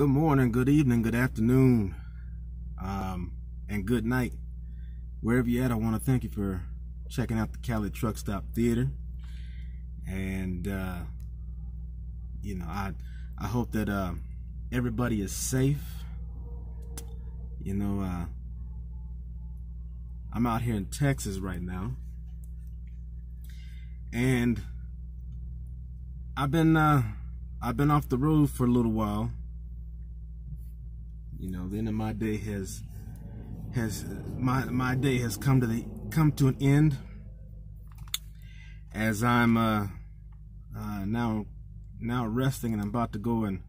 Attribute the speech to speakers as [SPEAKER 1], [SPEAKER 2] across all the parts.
[SPEAKER 1] Good morning, good evening, good afternoon, and good night. Wherever you're at, I want to thank you for checking out the Cali Truck Stop Theater. And, I hope that everybody is safe. I'm out here in Texas right now. And I've been off the road for a little while. The end of my day has come to an end, as I'm now resting, and I'm about to go and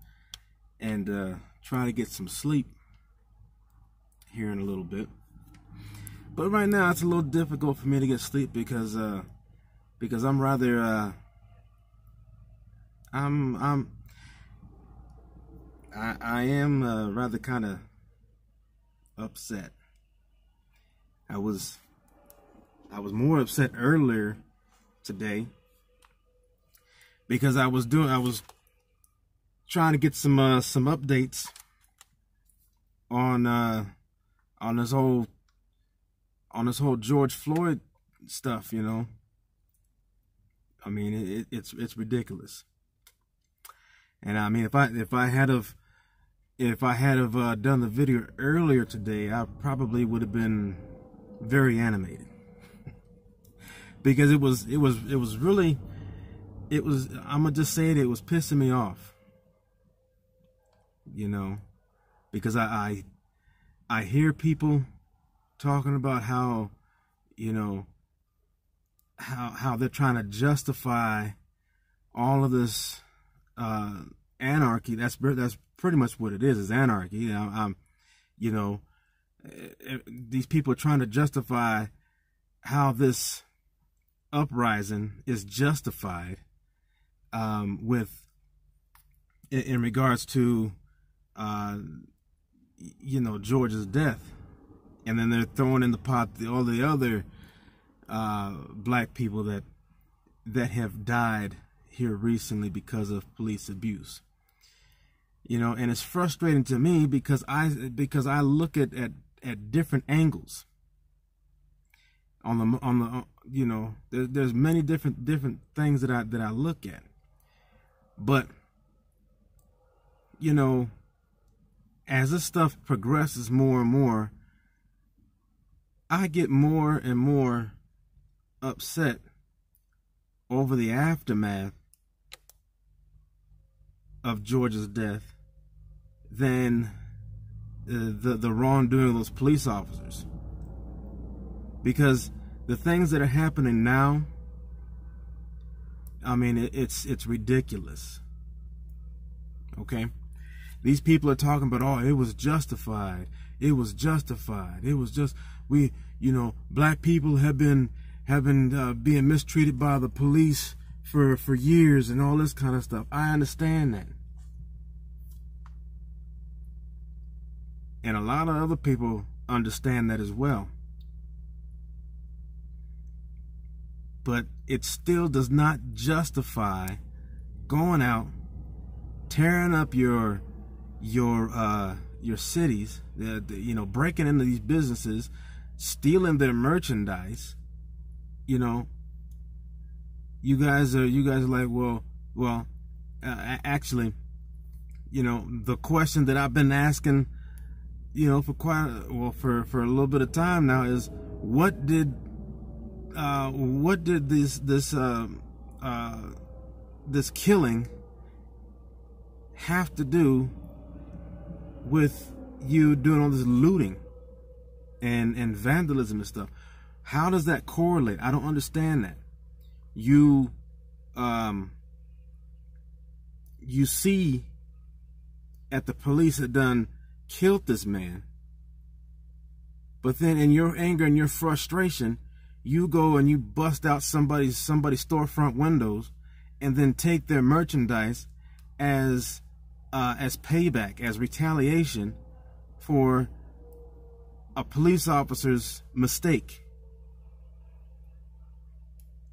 [SPEAKER 1] try to get some sleep here in a little bit. But right now it's a little difficult for me to get sleep because I'm rather I am rather kind of upset. I was more upset earlier today because I was trying to get some updates on this whole George Floyd stuff. I mean, it's ridiculous. And I mean, if I had done the video earlier today, I probably would have been very animated because it was really, I'm gonna just say it was pissing me off. Because I hear people talking about how they're trying to justify all of this anarchy. That's pretty much what it is anarchy. These people are trying to justify how this uprising is justified in regards to George's death, and then they're throwing in the pot all the other black people that have died here recently because of police abuse. And it's frustrating to me because I look at different angles there's many different things that I look at. But as this stuff progresses more and more, I get more and more upset over the aftermath of George's death than the wrongdoing of those police officers. Because the things that are happening now, I mean, it's ridiculous. Okay? These people are talking about, oh, it was justified. It was justified. It was just, black people have been being mistreated by the police for years and all this kind of stuff. I understand that. And a lot of other people understand that as well. But it still does not justify going out, tearing up your cities, breaking into these businesses, stealing their merchandise. You guys are like, well, actually, the question that I've been asking, for for a little bit of time now is, what did this killing have to do with you doing all this looting and vandalism and stuff? How does that correlate? I don't understand that. You see that the police had done killed this man, but then in your anger and your frustration, you go and you bust out somebody's storefront windows and then take their merchandise as payback, as retaliation for a police officer's mistake.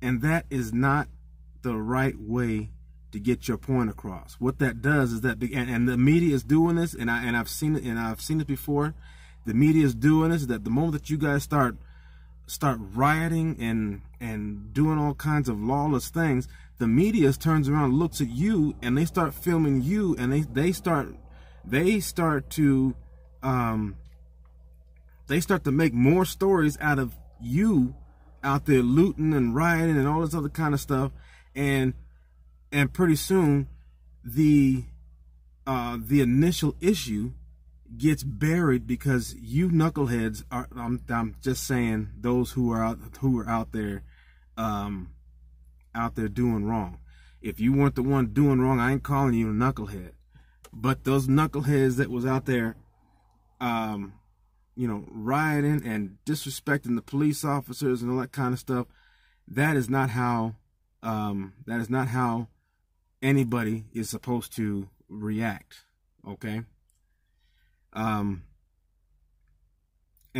[SPEAKER 1] And that is not the right way to get your point across. What that does is that, and the media is doing this, and I've seen it before. The media is doing this. That the moment that you guys start rioting and doing all kinds of lawless things, the media turns around and looks at you, and they start filming you, and they start to make more stories out of you out there looting and rioting and all this other kind of stuff, and pretty soon the initial issue gets buried because you knuckleheads are, I'm just saying, those who are out there doing wrong. If you weren't the one doing wrong, I ain't calling you a knucklehead. But those knuckleheads that was out there you know, rioting and disrespecting the police officers and all that kind of stuff, that is not how anybody is supposed to react. Okay. And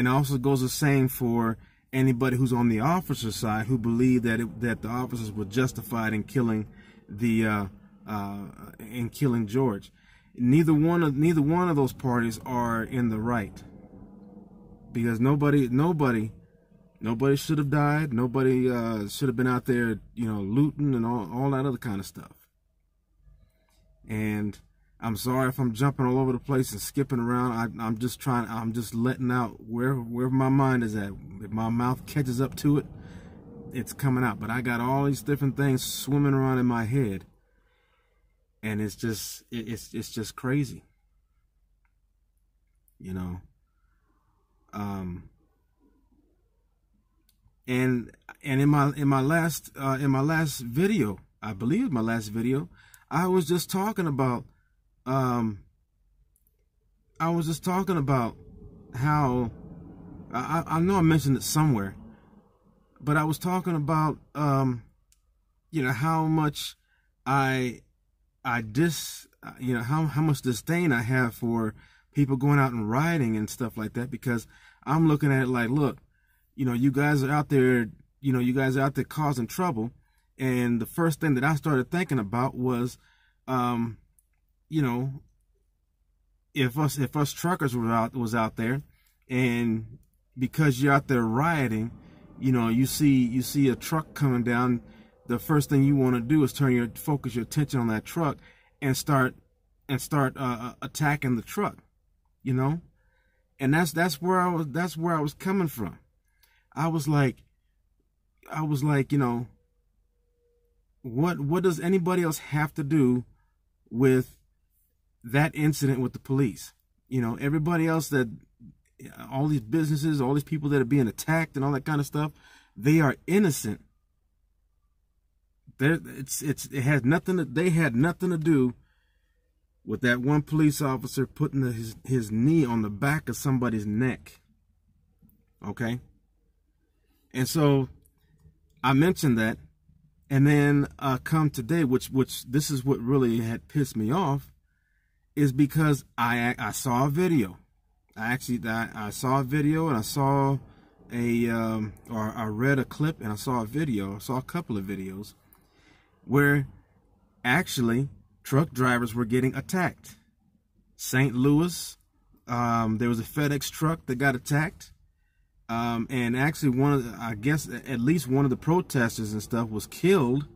[SPEAKER 1] also goes the same for anybody who's on the officer side who believe that the officers were justified in killing George. Neither one of those parties are in the right, because nobody should have died. Nobody should have been out there, you know, looting and all that other kind of stuff. And I'm sorry if I'm jumping all over the place and skipping around. I'm just letting out where my mind is at. If my mouth catches up to it, it's coming out. But I got all these different things swimming around in my head, and it's just crazy, you know. And in my last video, I believe my last video, I was just talking about how I know I mentioned it somewhere, but I was talking about you know, how much how much disdain I have for people going out and rioting and stuff like that, because I'm looking at it like, look, you know, you guys are out there causing trouble. And the first thing that I started thinking about was, you know, if us truckers was out there, and because you're out there rioting, you know, you see a truck coming down, the first thing you want to do is focus your attention on that truck and start attacking the truck, you know. And that's where I was coming from. I was like, you know, what does anybody else have to do with that incident with the police? You know, everybody else, that all these businesses, all these people that are being attacked and all that kind of stuff, they are innocent. They had nothing to do with that one police officer putting his knee on the back of somebody's neck. Okay? And so I mentioned that, and then come today, which this is what really had pissed me off, is because I saw a video. I saw a video, and I saw or I read a clip, and I saw a video. I saw a couple of videos where actually truck drivers were getting attacked. St. Louis, there was a FedEx truck that got attacked. And actually I guess at least one of the protesters and stuff was killed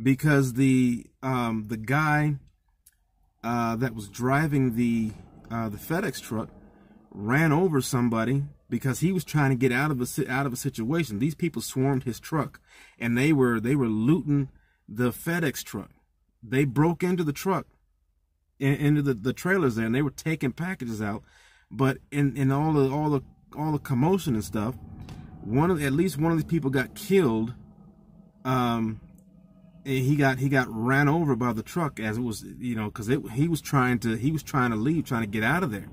[SPEAKER 1] because the guy that was driving the FedEx truck ran over somebody because he was trying to get out of a situation. These people swarmed his truck, and they were looting the FedEx truck. They broke into the truck, into the trailers there, and they were taking packages out. But in all the commotion and stuff, at least one of these people got killed. And he got ran over by the truck as it was, you know, because he was trying to leave, trying to get out of there.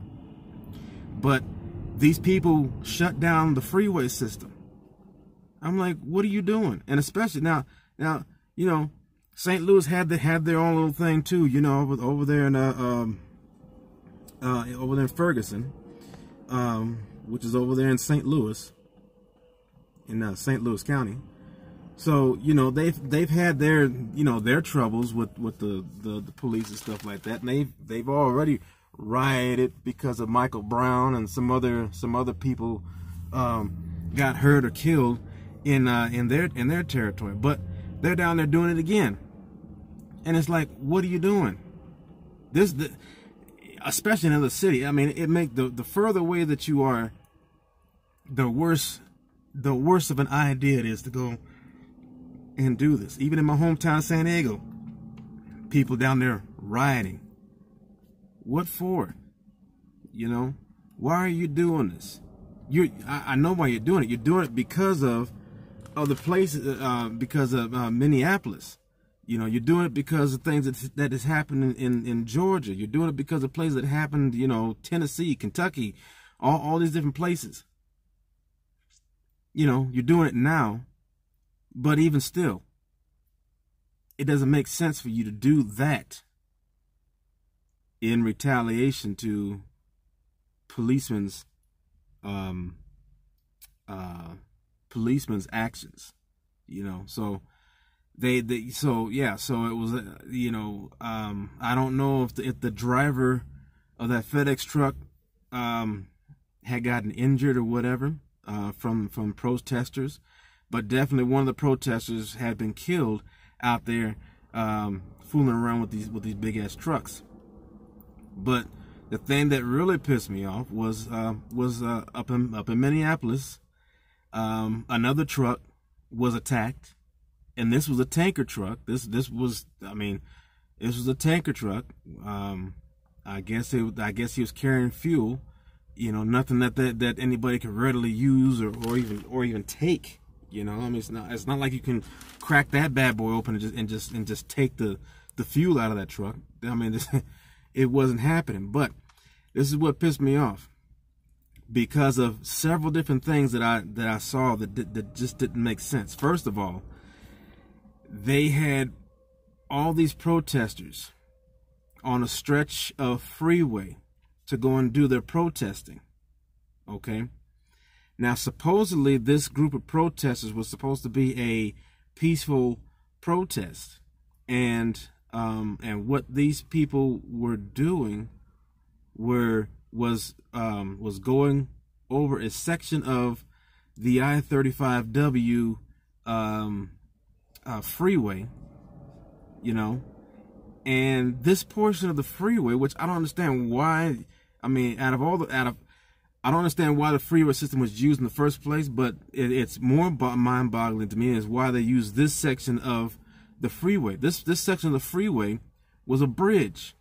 [SPEAKER 1] But these people shut down the freeway system. I'm like, what are you doing? And especially now, you know, St. Louis had their own little thing too, you know, over there in Ferguson, which is over there in St. Louis, in St. Louis County. So, you know, they've had their, you know, their troubles with the police and stuff like that, and they've already rioted because of Michael Brown, and some other people got hurt or killed in their territory. But they're down there doing it again, and it's like, what are you doing? Especially in another city. I mean, it make the further away that you are, the worse of an idea it is to go and do this. Even in my hometown, San Diego, people down there rioting. What for? You know, why are you doing this? I know why you're doing it. You're doing it because of the place, because of Minneapolis. You know, you're doing it because of things that has happened in Georgia. You're doing it because of places that happened, you know, Tennessee, Kentucky, all these different places. You know, you're doing it now, but even still, it doesn't make sense for you to do that in retaliation to policemen's actions. You know, so so it was, you know, I don't know if the driver of that FedEx truck had gotten injured or whatever from protesters, but definitely one of the protesters had been killed out there fooling around with these big ass trucks. But the thing that really pissed me off was up in Minneapolis, another truck was attacked. And this was a tanker truck. This was a tanker truck. I guess he was carrying fuel. You know, nothing that anybody could readily use or even take. You know, I mean, it's not like you can crack that bad boy open and just take the fuel out of that truck. I mean, it wasn't happening. But this is what pissed me off, because of several different things that I saw that just didn't make sense. First of all, they had all these protesters on a stretch of freeway to go and do their protesting. Okay? Now, supposedly, this group of protesters was supposed to be a peaceful protest. And what these people were doing was going over a section of the I-35W freeway, you know, and this portion of the freeway, which I don't understand why. I mean, I don't understand why the freeway system was used in the first place, but it's more mind-boggling to me is why they use this section of the freeway. This section of the freeway was a bridge,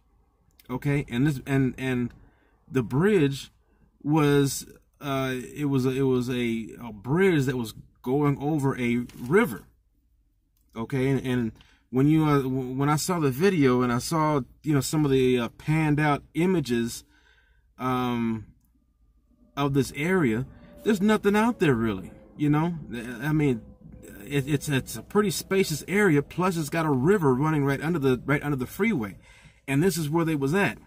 [SPEAKER 1] okay, and the bridge was it was a bridge that was going over a river. Okay, and when I saw the video and I saw, you know, some of the panned out images of this area, there's nothing out there really. You know, I mean, it's a pretty spacious area. Plus, it's got a river running right under the freeway, and this is where they was at.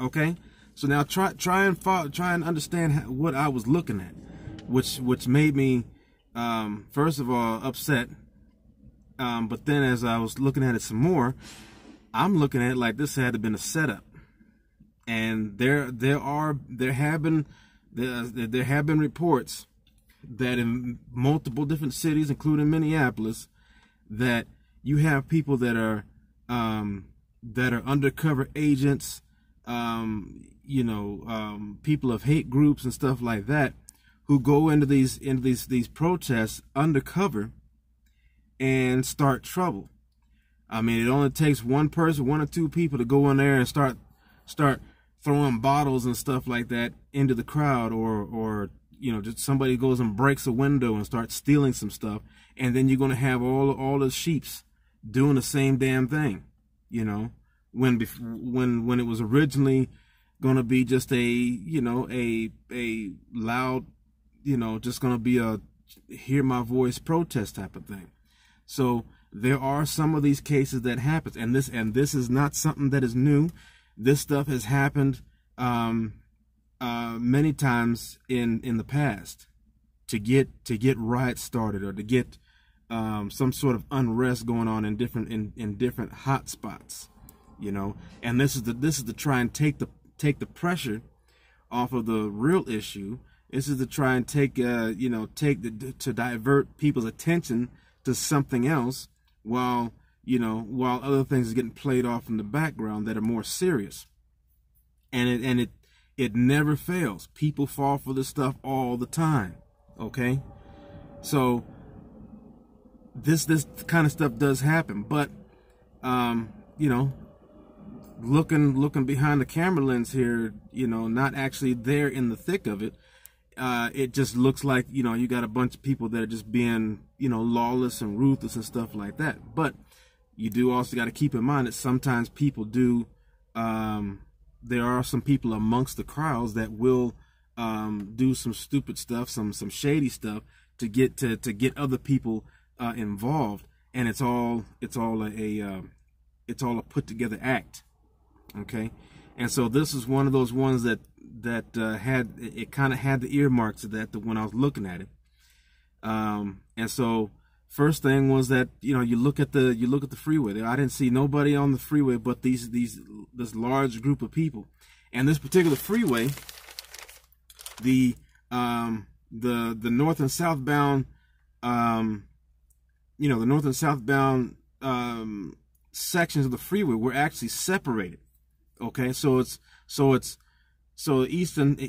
[SPEAKER 1] Okay, so now try and understand what I was looking at, which made me first of all upset. But then as I was looking at it some more, I'm looking at it like this had to been a setup. And there have been reports that in multiple different cities, including Minneapolis, that you have people that are undercover agents, you know, people of hate groups and stuff like that, who go into these protests undercover and start trouble. I mean, it only takes one person, one or two people, to go in there and start throwing bottles and stuff like that into the crowd, or you know, just somebody goes and breaks a window and starts stealing some stuff, and then you're going to have all the sheeps doing the same damn thing. You know, when it was originally going to be just a loud, you know, just going to be a hear my voice protest type of thing. So there are some of these cases that happen, and this is not something that is new. This stuff has happened many times in the past to get riots started, or to get some sort of unrest going on in different hot spots, you know. And this is to try and take the pressure off of the real issue. This is to try and to divert people's attention to something else, while other things are getting played off in the background that are more serious. And it never fails. People fall for this stuff all the time. Okay, so this kind of stuff does happen, but looking behind the camera lens here, not actually there in the thick of it, it just looks like you got a bunch of people that are just being lawless and ruthless and stuff like that. But you do also got to keep in mind that sometimes people do. There are some people amongst the crowds that will do some stupid stuff, some shady stuff to get other people involved, and it's all a put together act. Okay, and so this is one of those ones that kind of had the earmarks of that when I was looking at it. And so first thing was that you look at the freeway. I didn't see nobody on the freeway but this large group of people. And this particular freeway, the north and southbound, the north and southbound sections of the freeway were actually separated. Okay, so east and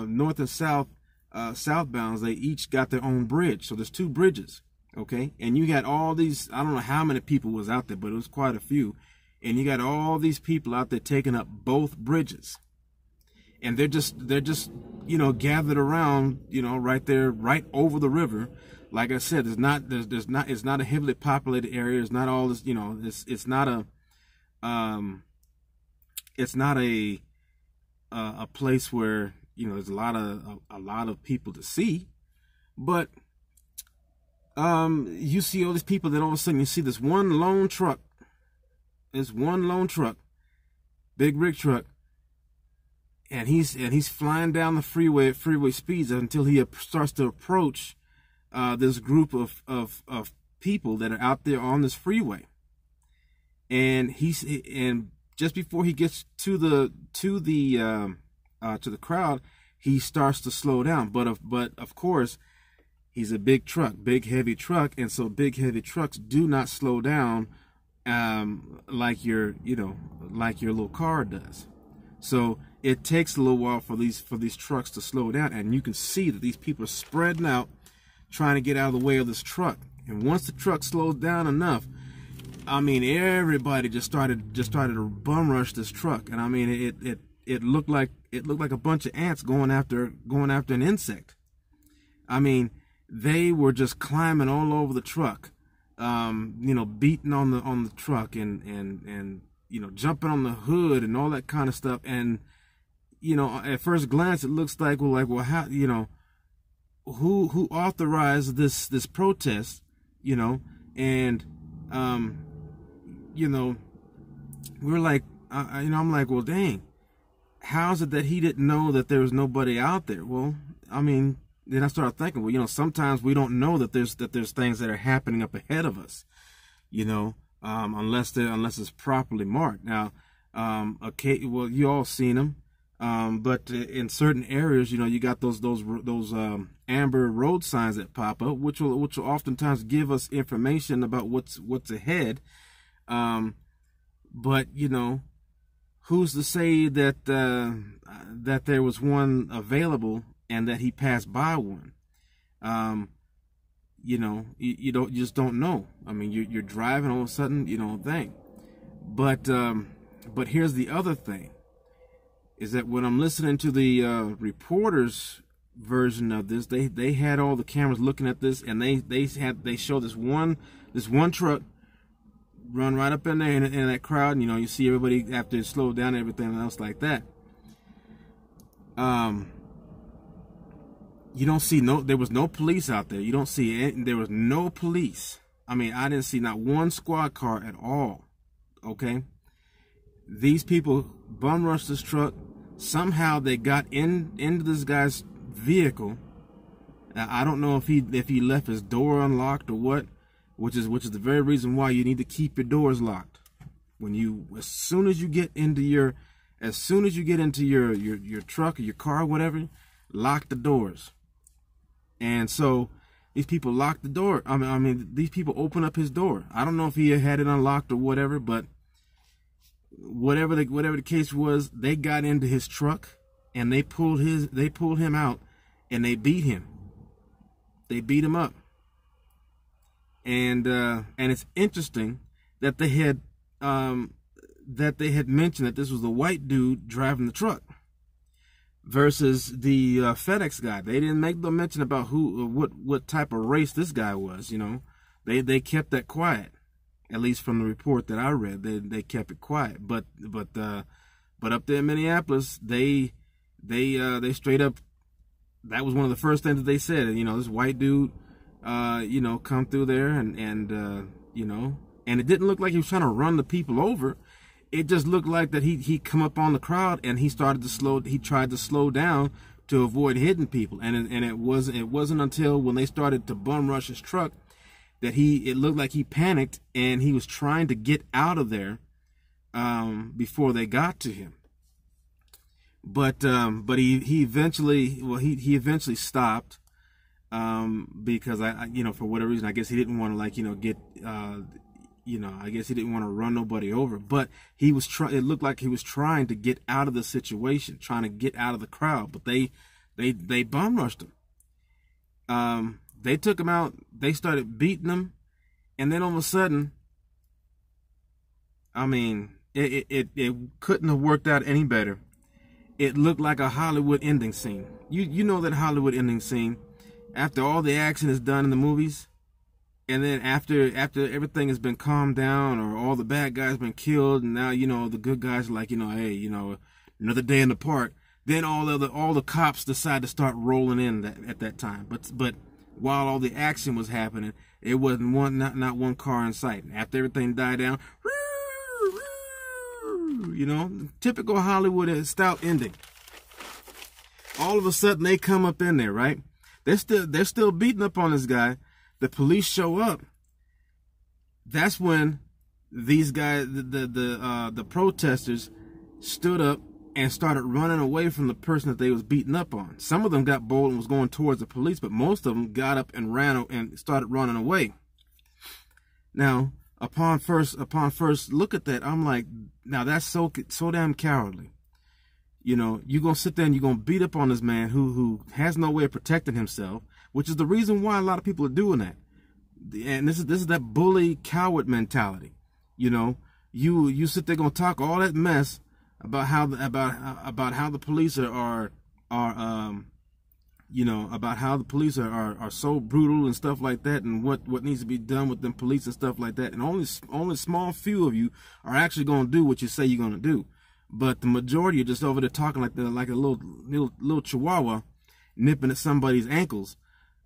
[SPEAKER 1] north and south southbounds, they each got their own bridge. So there's two bridges. Okay, and you got all these, I don't know how many people was out there, but it was quite a few. And you got all these people out there taking up both bridges. And they're just gathered around, right there, right over the river. Like I said, it's not a heavily populated area. It's not all this, it's not a place where, there's a lot of people to see. But you see all these people, then all of a sudden you see this one lone truck, big rig truck, and he's flying down the freeway at freeway speeds until he starts to approach this group of people that are out there on this freeway. And just before he gets to the crowd, he starts to slow down. But of course, he's a big truck, big heavy truck, and so big heavy trucks do not slow down like your little car does. So it takes a little while for these trucks to slow down, and you can see that these people are spreading out, trying to get out of the way of this truck. And once the truck slows down enough, I mean, everybody just started to bum rush this truck, and I mean, it looked like a bunch of ants going after an insect. I mean, they were just climbing all over the truck, beating on the truck and jumping on the hood and all that kind of stuff. And at first glance, it looks like well, how, who authorized this protest, and we're like, I'm like, well, dang, how's it that he didn't know that there was nobody out there? Well, I mean, then I started thinking, well, sometimes we don't know that there's things that are happening up ahead of us, unless it's properly marked. Now, okay, well, you all seen them, but in certain areas, you got those amber road signs that pop up, which will oftentimes give us information about what's ahead. But who's to say that that there was one available and that he passed by one? You just don't know. I mean, you're driving, all of a sudden you don't think. But here's the other thing, is that when I'm listening to the reporters' version of this, they had all the cameras looking at this, and they show this one truck run right up in there in that crowd, and you see everybody after it slowed down and everything else like that. You don't see there was no police out there. You don't see there was no police. I mean, I didn't see not one squad car at all. Okay, these people bum rushed this truck. Somehow they got into this guy's vehicle, I don't know if he left his door unlocked or what, which is the very reason why you need to keep your doors locked. As soon as you get into your truck or your car or whatever, lock the doors. And so these people locked the door. I mean, these people open up his door. I don't know if he had it unlocked or whatever, but whatever the case was, they got into his truck and they pulled him out and they beat him. They beat him up. And it's interesting that they had mentioned that this was the white dude driving the truck versus the FedEx guy. They didn't make the mention about what type of race this guy was. You know, they kept that quiet, at least from the report that I read. They kept it quiet. But up there in Minneapolis, they straight up. That was one of the first things that they said. You know, this white dude, come through there and it didn't look like he was trying to run the people over. It just looked like that he come up on the crowd and he tried to slow down to avoid hitting people. And it wasn't until when they started to bum rush his truck that it looked like he panicked and he was trying to get out of there before they got to him. But he eventually stopped because for whatever reason, I guess he didn't want to I guess he didn't want to run nobody over, but it looked like he was trying to get out of the situation, trying to get out of the crowd, but they bum rushed him. They took him out, they started beating him, and then all of a sudden, I mean, it couldn't have worked out any better. It looked like a Hollywood ending scene. You know that Hollywood ending scene, after all the action is done in the movies, and then after everything has been calmed down, or all the bad guys been killed, and now the good guys are like, hey, another day in the park. Then all the cops decide to start rolling in at that time. But while all the action was happening, it wasn't not one car in sight. After everything died down, typical Hollywood style ending. All of a sudden they come up in there, right? They're still beating up on this guy. The police show up. That's when these guys, the protesters, stood up and started running away from the person that they was beating up on. Some of them got bold and was going towards the police, but most of them got up and ran and started running away. Now, upon first look at that, I'm like, now that's so damn cowardly. You're gonna sit there and you're gonna beat up on this man who has no way of protecting himself, which is the reason why a lot of people are doing that. And this is that bully coward mentality. You sit there gonna talk all that mess about how the police are so brutal and stuff like that, and what needs to be done with them police and stuff like that. And only small few of you are actually gonna do what you say you're gonna do. But the majority are just over there talking like a little chihuahua nipping at somebody's ankles.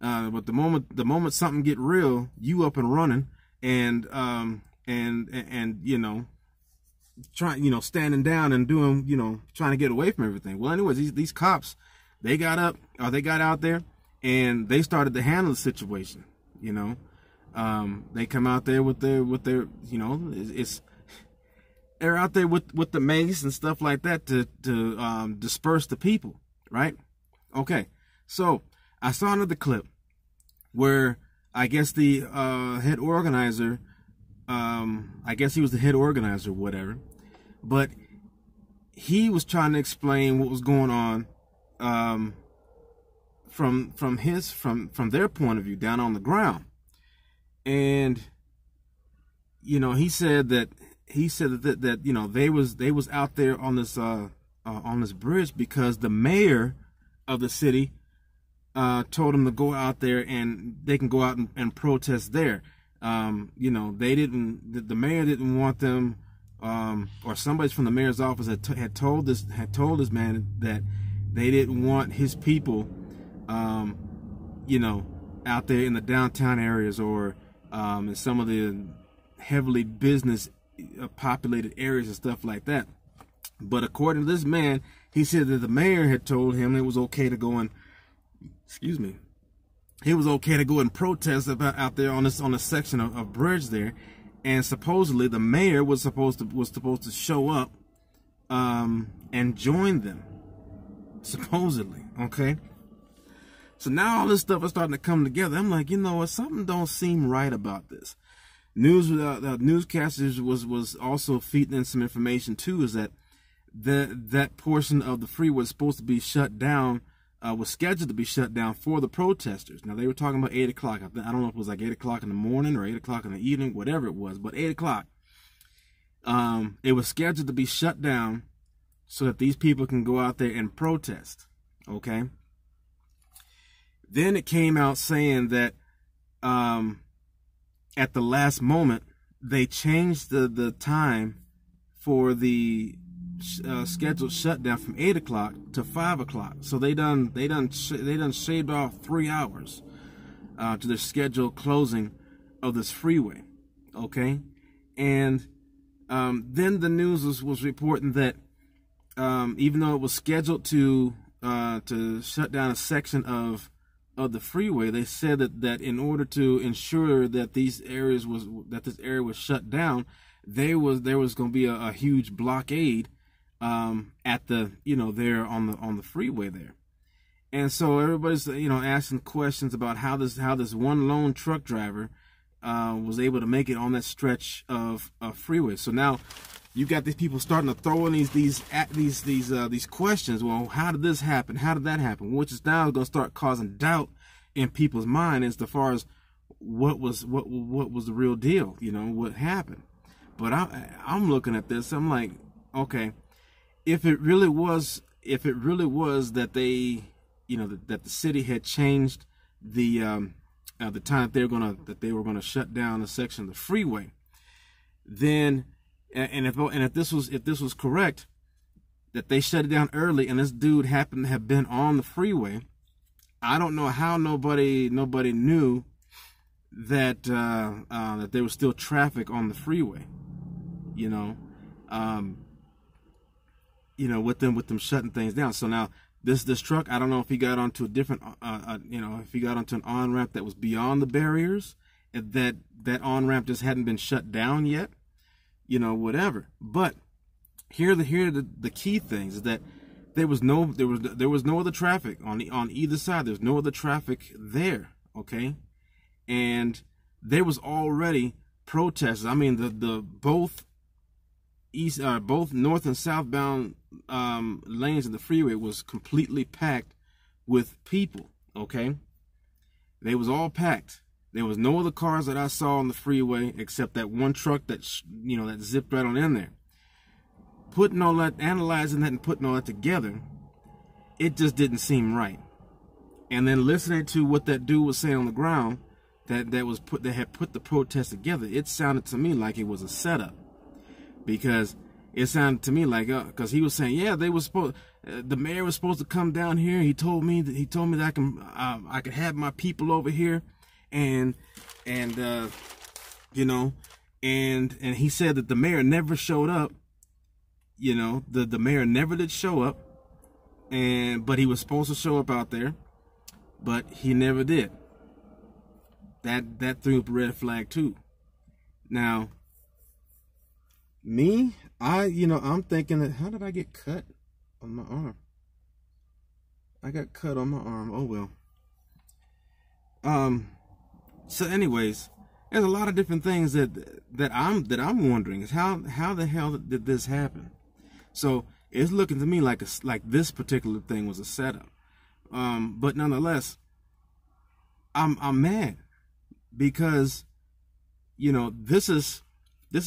[SPEAKER 1] But the moment something get real, you up and running and standing down and doing, trying to get away from everything. Well, anyways, these cops, they got out there and they started to handle the situation. They come out there with their they're out there with the mace and stuff like that to disperse the people, right? Okay, so I saw another clip where I guess the head organizer, I guess he was the head organizer, whatever, but he was trying to explain what was going on from their point of view down on the ground, and he said that they was out there on this bridge because the mayor of the city told them to go out there and they can go out and protest there. The mayor didn't want them, or somebody from the mayor's office had told this man that they didn't want his people, out there in the downtown areas or in some of the heavily business populated areas and stuff like that. But according to this man, he said that the mayor had told him it was okay to go and, it was okay to go and protest about out there on a section of bridge there, and supposedly the mayor was supposed to show up and join them, supposedly. Okay, so now all this stuff is starting to come together. I'm like, you know what, something don't seem right about this. Newscasters was also feeding in some information too, is that that portion of the freeway was supposed to be shut down, was scheduled to be shut down for the protesters. Now, they were talking about 8 o'clock. I don't know if it was like 8 o'clock in the morning or 8 o'clock in the evening, whatever it was, but 8 o'clock. It was scheduled to be shut down so that these people can go out there and protest, okay? Then it came out saying that at the last moment, they changed the time for the scheduled shutdown from 8 o'clock to 5 o'clock. So they done shaved off 3 hours to the scheduled closing of this freeway. Okay, and then the news was reporting that even though it was scheduled to shut down a section of the freeway, they said that in order to ensure that this area was shut down, there was going to be a huge blockade at the there on the freeway there. And so everybody's asking questions about how this one lone truck driver was able to make it on that stretch of freeway. So now you got these people starting to throw in these questions. Well, how did this happen? How did that happen? Which is now going to start causing doubt in people's mind as far as what was the real deal. What happened. But I'm looking at this. I'm like, okay, if it really was that they, that the city had changed the time that they were gonna shut down a section of the freeway, then if this was correct, that they shut it down early, and this dude happened to have been on the freeway, I don't know how nobody knew that that there was still traffic on the freeway, with them shutting things down. So now this truck, I don't know if he got onto a different, if he got onto an on-ramp that was beyond the barriers, and that on-ramp just hadn't been shut down yet, whatever. But here are the key things is that there was no other traffic on either side. There's no other traffic there, okay? And there was already protests. I mean, the both north and southbound lanes of the freeway was completely packed with people, okay? They was all packed. There was no other cars that I saw on the freeway except that one truck that that zipped right on in there. Analyzing that and putting all that together, it just didn't seem right. And then listening to what that dude was saying on the ground, that had put the protest together, it sounded to me like it was a setup. Because it sounded to me like, because he was saying, yeah, the mayor was supposed to come down here. He told me that I could have my people over here, and he said that the mayor never showed up. The mayor never did show up, but he was supposed to show up out there, but he never did. That threw up a red flag too. Now, me, I'm thinking that, how did I get cut on my arm? I got cut on my arm. Oh well. So anyways, there's a lot of different things that I'm wondering is how the hell did this happen? So it's looking to me like this particular thing was a setup. But nonetheless, I'm mad because this is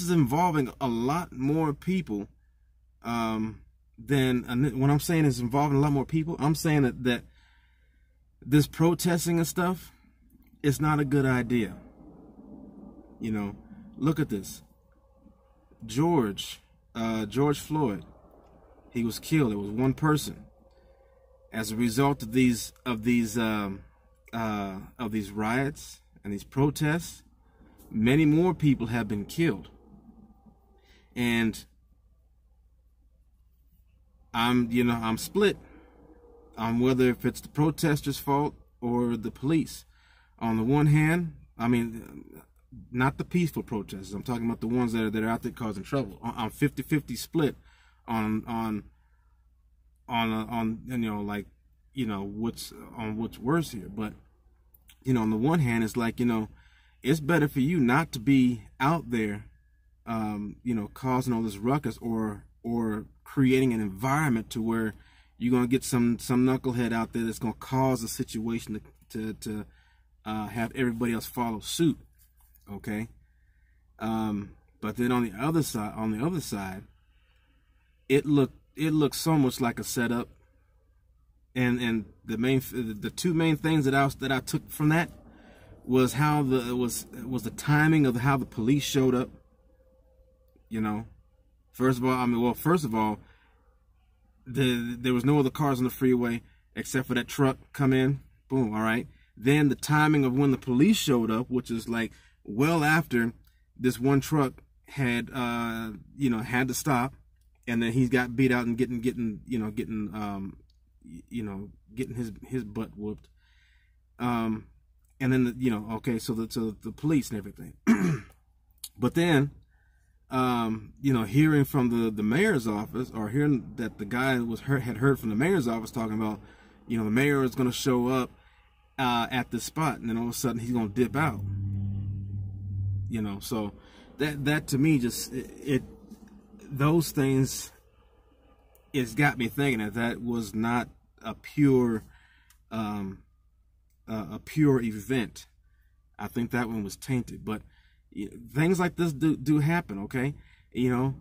[SPEAKER 1] involving a lot more people than, when I'm saying it's involving a lot more people, I'm saying that this protesting and stuff is not a good idea. Look at this. George Floyd, he was killed. It was one person. As a result of these riots and these protests, many more people have been killed. And I'm split on whether if it's the protesters' fault or the police. on the one hand, I mean, not the peaceful protesters. I'm talking about the ones that are out there causing trouble. On 50-50 split on you know, like, you know, what's worse here. But, you know, on the one hand, it's like, you know, it's better for you not to be out there, you know, causing all this ruckus or creating an environment to where you're gonna get some knucklehead out there that's gonna cause a situation to have everybody else follow suit. Okay. But then on the other side, it looked so much like a setup. And the two main things that I took from that was how the timing of how the police showed up. You know, first of all, there was no other cars on the freeway except for that truck come in. Boom. All right. Then the timing of when the police showed up, which is like well after this one truck had you know, had to stop, and then he got beat out and getting his butt whooped. And then you know, okay, so the police and everything. But then you know, hearing from the mayor's office, or hearing that the guy had heard from the mayor's office talking about, you know, the mayor is going to show up at this spot, and then all of a sudden he's going to dip out. You know, so that to me just those things, it's got me thinking that was not a pure event. I think that one was tainted. But things like this do happen. Okay, you know,